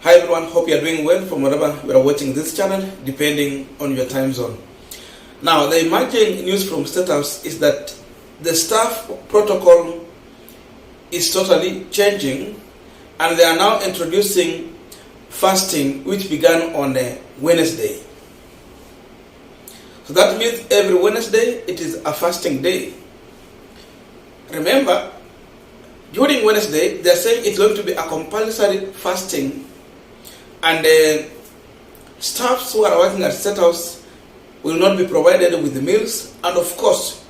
Hi everyone, hope you are doing well from wherever you are watching this channel, depending on your time zone. Now, the emerging news from Statehouse is that the staff protocol is totally changing, and they are now introducing fasting, which began on a Wednesday. So that means every Wednesday it is a fasting day. Remember, during Wednesday they are saying it's going to be a compulsory fasting, and staffs who are working at Statehouse will not be provided with the meals, and of course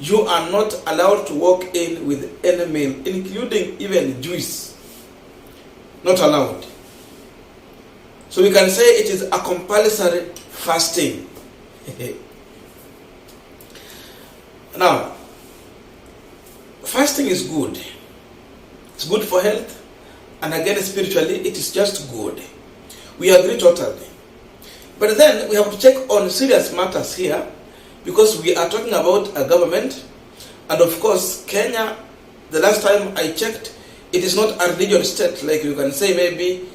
you are not allowed to walk in with any meal, including even juice. Not allowed. So we can say it is a compulsory fasting. Now, fasting is good. It's good for health, and again spiritually it is just good. We agree totally. But then we have to check on serious matters here, because we are talking about a government, and of course Kenya, the last time I checked, it is not a religious state like you can say maybe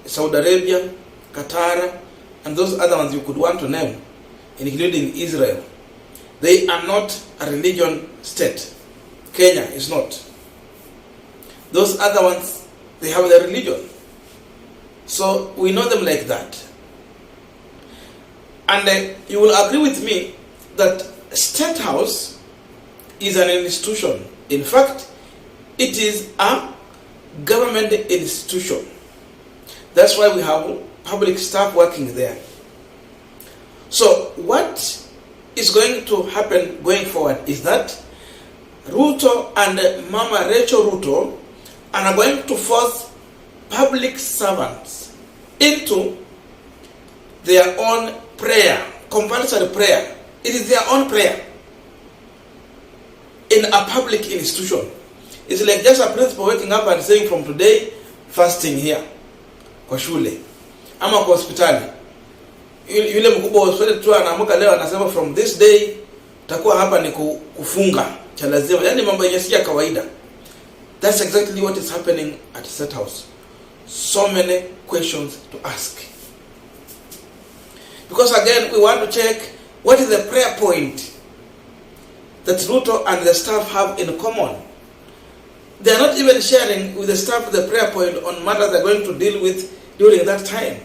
Saudi Arabia, Qatar, and those other ones you could want to name, including Israel. They are not a religion state. Kenya is not. Those other ones, they have their religion. So we know them like that. And you will agree with me that Statehouse is an institution. In fact, it is a government institution. That's why we have public staff working there. So what is going to happen going forward is that Ruto and Mama Rachel Ruto are going to force public servants into their own prayer, compulsory prayer. It is their own prayer in a public institution. It's like just a principal waking up and saying, from today, fasting here kwa shule ama kwa hospitali. Yule mkubwa wa hospitali tu anaamka leo anasema from this day takuwa hapa ni kufunga cha lazima. Yaani mambo yenye si ya kawaida. That's exactly what is happening at Statehouse. So many questions to ask. Because again, we want to check what is the prayer point that Ruto and the staff have in common. They are not even sharing with the staff the prayer point on matters they are going to deal with during that time.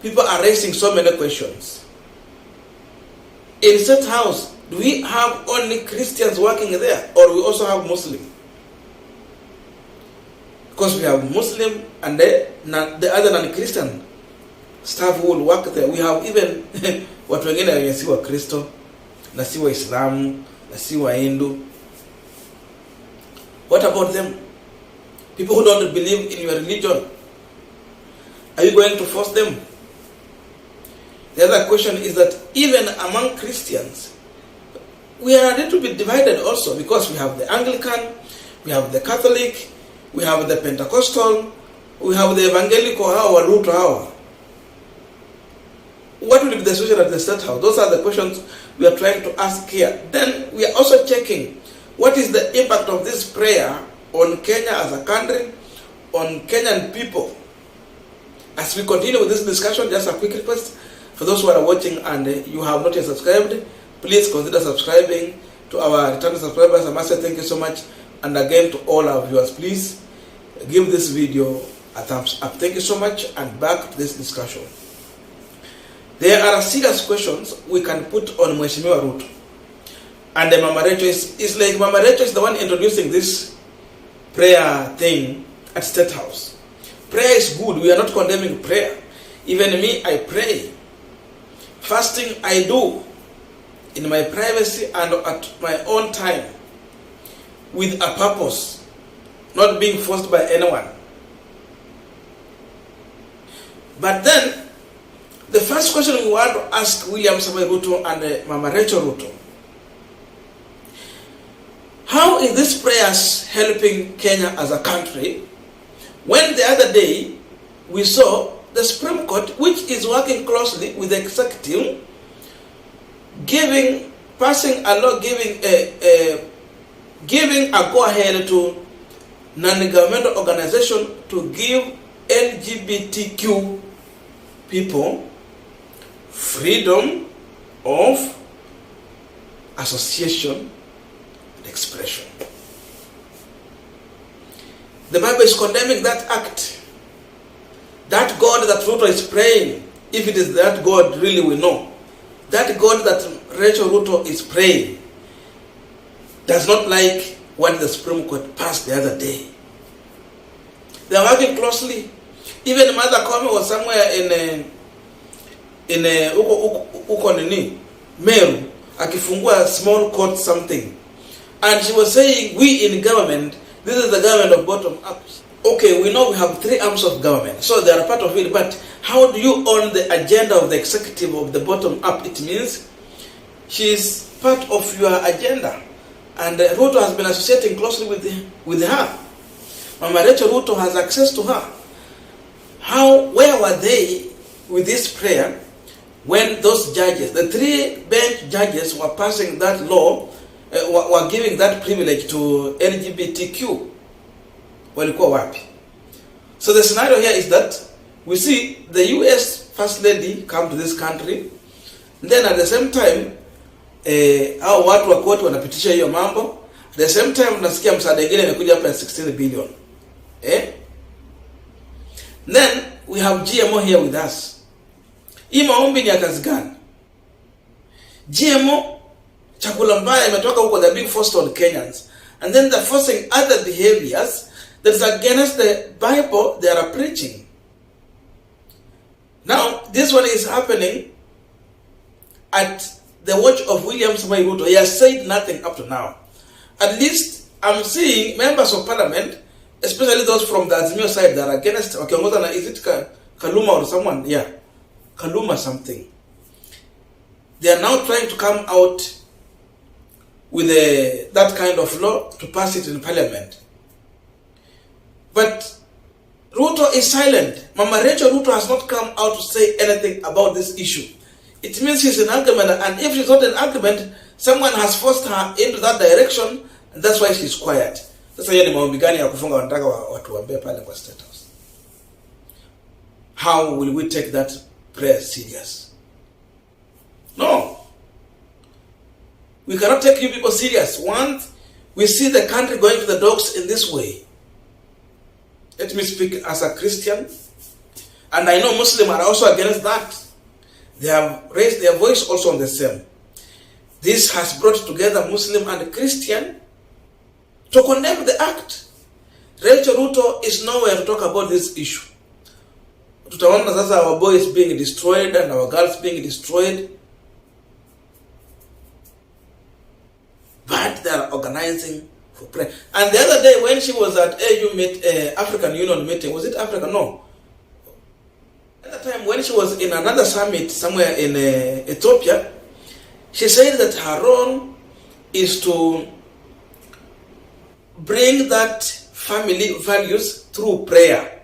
People are raising so many questions. In Statehouse, do we have only Christians working there, or we also have Muslim? Because we have Muslim and the other non-Christian staff who will work there. We have even watu wengine wenye si wa Kristo, na si wa Islamu, na si wa Hindu. What about them? People who don't believe in your religion. Are you going to force them? The other question is that even among Christians, we are a little bit divided also, because we have the Anglican, we have the Catholic, we have the Pentecostal, we have the Evangelical, our Ruto, our. What will be the solution at the Statehouse? Those are the questions we are trying to ask here. Then we are also checking what is the impact of this prayer on Kenya as a country, on Kenyan people. As we continue with this discussion, just a quick request for those who are watching and you have not yet subscribed, please consider subscribing. To our returning subscribers, I must say thank you so much. And again, to all our viewers, please give this video a thumbs up. Thank you so much, and back to this discussion. There are serious questions we can put on Mheshimiwa Ruto. And Mama Rachel is like Mama Rachel is the one introducing this prayer thing at Statehouse. Prayer is good. We are not condemning prayer. Even me, I pray. Fasting, I do in my privacy and at my own time, with a purpose, not being forced by anyone. But then, the first question we want to ask William Samoei Ruto and Mama Rachel Ruto: how is this prayers helping Kenya as a country, when the other day we saw the Supreme Court, which is working closely with the executive, passing a law giving a go-ahead to non-governmental organization to give LGBTQ people freedom of association and expression. The Bible is condemning that act. That God that Ruto is praying, if it is that God really we know, that God that Rachel Ruto is praying does not like what the Supreme Court passed the other day. They are working closely. Even Mother Koome was somewhere in Meru, akifungua small court something, and she was saying, we in government, this is the government of bottom up. Okay, we know we have three arms of government, so they are part of it, but how do you own the agenda of the executive of the bottom up? It means she is part of your agenda, and Ruto has been associating closely with her. Mama Rachel Ruto has access to her. Where were they with this prayer when those judges, the three bench judges, were passing that law, were giving that privilege to LGBTQ? Walikuwa wapi? So the scenario here is that we see the US First Lady come to this country, and then at the same time hao watu wa koti wanapitisha hiyo mambo. At the same time tunasikia msaada mwingine imekuja hapa ya 16 billion. Then we have GMO here with us. Hii maombi ni ya kazi gani? GMO, chakula mbaya imetoka huko, the big forced on Kenyans, and then they're forcing other behaviors that's against the Bible they are preaching. Now this one is happening at the watch of William Samoei Ruto. He has said nothing up to now. At least I'm seeing members of parliament, especially those from the Azimio side, that are against, is it Kaluma or someone? Yeah, Kaluma something. They are now trying to come out with that kind of law to pass it in parliament. But Ruto is silent. Mama Rachel Ruto has not come out to say anything about this issue. It means she's in argument, and if she's not in argument, someone has forced her into that direction, and that's why she's quiet. Sasa hiyo ni maombi gani ya kufunga wanataka watu waambie pale kwa Statehouse? How will we take that prayer serious? No. We cannot take you people serious. Once we see the country going to the dogs in this way. Let me speak as a Christian, and I know Muslims are also against that. They have raised their voice also on the same. This has brought together Muslim and Christian to condemn the act. Rachel Ruto is nowhere to talk about this issue. Tutaona sasa our boys being destroyed and our girls being destroyed. But they are organizing for prayer. And the other day when she was at African Union meeting, was it Africa? No. At the time when she was in another summit somewhere in Ethiopia, she said that her role is to bring that family values through prayer.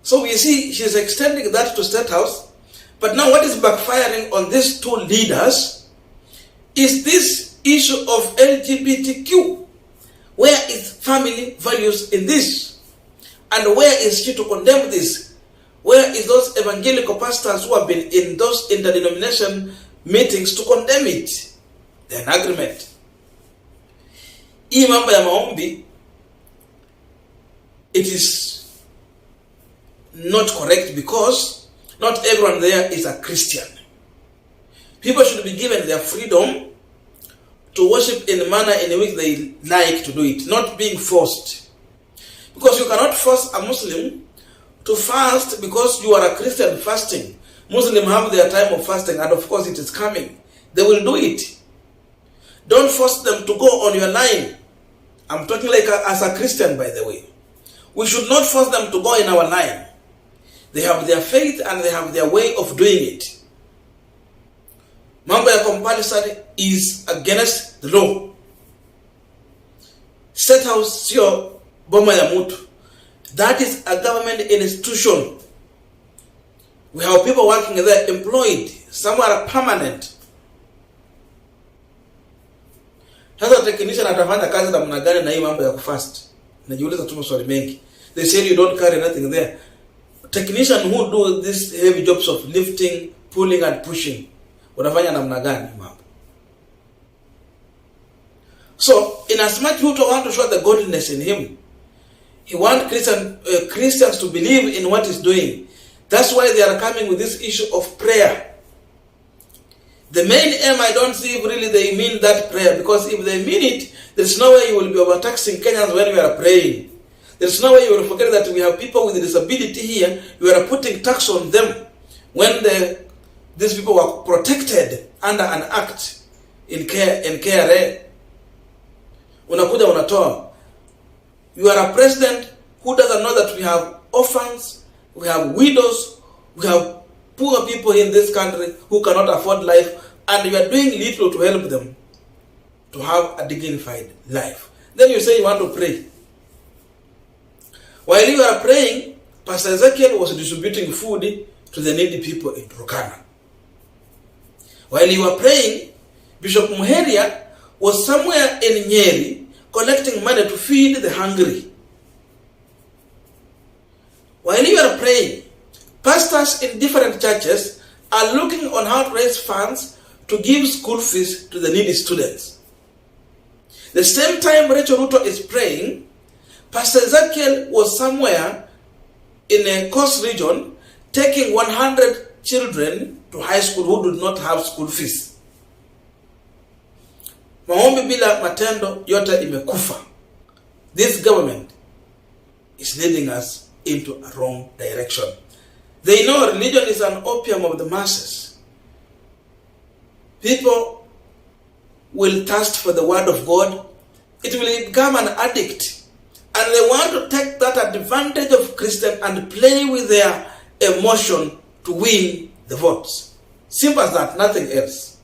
So we see she's extending that to Statehouse. But now what is backfiring on these two leaders is this issue of LGBTQ. Where is family values in this? And where is she to condemn this? Where is those evangelical pastors who have been in those interdenomination meetings to condemn it? They're in agreement. Hii mambo ya maombi, it is not correct because not everyone there is a Christian. People should be given their freedom to worship in the manner in which they like to do it, not being forced. Because you cannot force a Muslim to fast because you are a Christian fasting. Muslims have their time of fasting, and of course it is coming. They will do it. Don't force them to go on your line. I'm talking like as a Christian, by the way. We should not force them to go in our line. They have their faith and they have their way of doing it. Mambo ya compulsory is against the law. Statehouse sio boma ya mutu. That is a government institution. We have people working there, employed. Some are permanent. Sasa technician atafanya kazi namna gani na hii mambo ya kufast? Najiuliza tu maswali mengi. They say you don't carry nothing there. Technicians who do these heavy jobs of lifting, pulling and pushing, wanafanya namna gani mambo? So, in as much Ruto want to show the godliness in him, he wants Christians to believe in what he's doing. That's why they are coming with this issue of prayer. The main aim, I don't see if really they mean that prayer, because if they mean it, there's no way you will be overtaxing Kenyans when we are praying. There's no way you will forget that we have people with disability here. We are putting tax on them when these people were protected under an act in KRA. Unakuja unatoa. You are a president who doesn't know that we have orphans, we have widows, we have poor people in this country who cannot afford life, and you are doing little to help them to have a dignified life. Then you say you want to pray. While you are praying, Pastor Ezekiel was distributing food to the needy people in Turkana. While you were praying, Bishop Muheria was somewhere in Nyeri collecting money to feed the hungry. While you are praying, pastors in different churches are looking on how to raise funds to give school fees to the needy students. The same time Rachel Ruto is praying, Pastor Ezekiel was somewhere in a coast region taking 100 children to high school who did not have school fees. Maombi bila matendo yote imekufa. This government is leading us into a wrong direction. They know religion is an opium of the masses. People will thirst for the word of God. It will become an addict. And they want to take that advantage of Christians and play with their emotion to win the votes. Simple as that, nothing else.